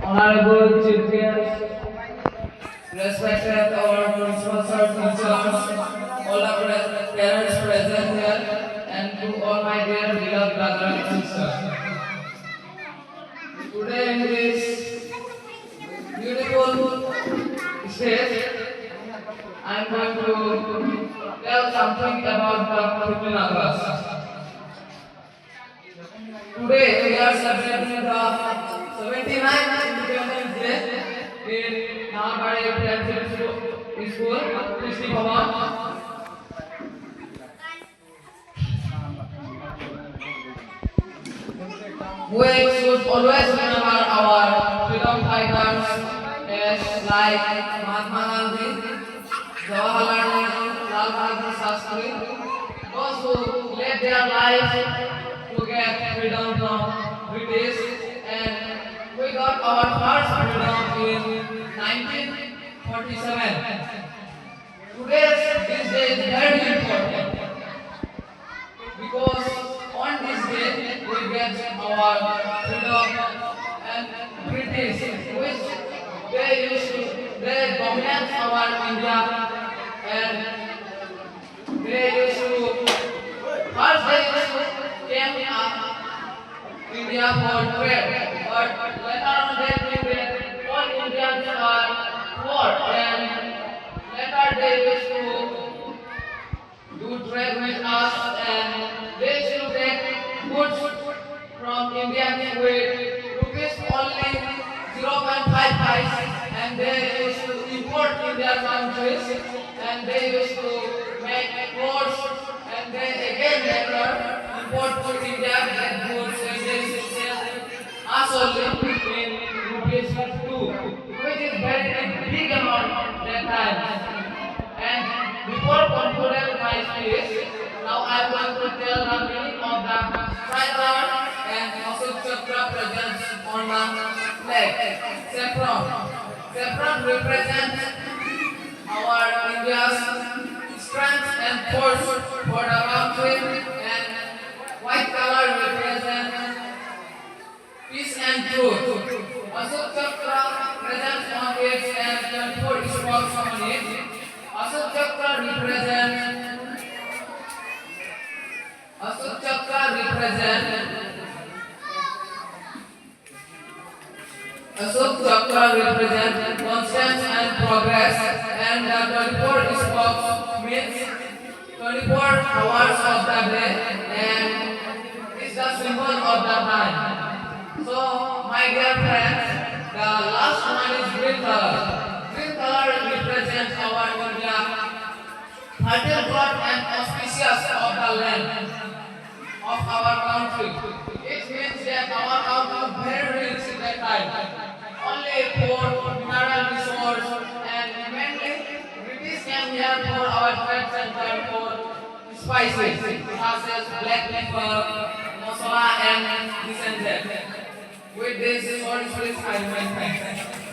Honorable Chief Guest, respected our principal sir, teachers, all the parents present here, and to all my dear beloved brothers and sisters. Today in this beautiful stage, I am going to tell something about the 15 August. Today we are celebrating the 79th Independence Day in Nagari Primary School, Krishna Bhavan. We should always remember our freedom fighters as like Mahatma Gandhi, Jawaharlal Nehru, Lal Bahadur Shastri, those who led their life to get freedom from British, and we got our first freedom in 1947. This day is very important because on this day we get our freedom and British, which they dominate our India, and they used to first they used to came India for trade, but later on they think that all Indians are poor, and later they used to do trade with us, and they used to take goods from Indians with rupees only 0.55, and they used to import in their countries, and they used to make clothes, and they again later import to India that goods, and they used to sell us only in rupees 2, which is very big amount that time. And before concluding my speech, now I am going to tell the meaning of the tricolor and Ashok Chakra present on the flag. Saffron. Saffron represents our India's strength and force for the country, and white color represents peace and truth. Ashok Chakra presents on it and 24 spokes on it. Ashok Chakra represents constant and progress, and the 24 spokes means 24 hours of the day, and is the symbol of the time. So, my dear friends, the last one is green color. Green color represents our India, fertile plot and auspicious of the land of our country. It means that our country is very rich in that time. Only for mineral resource, and mainly British came here for our trade center for spices such as black pepper, masala, and this and that. With this short speech, I remain thankful.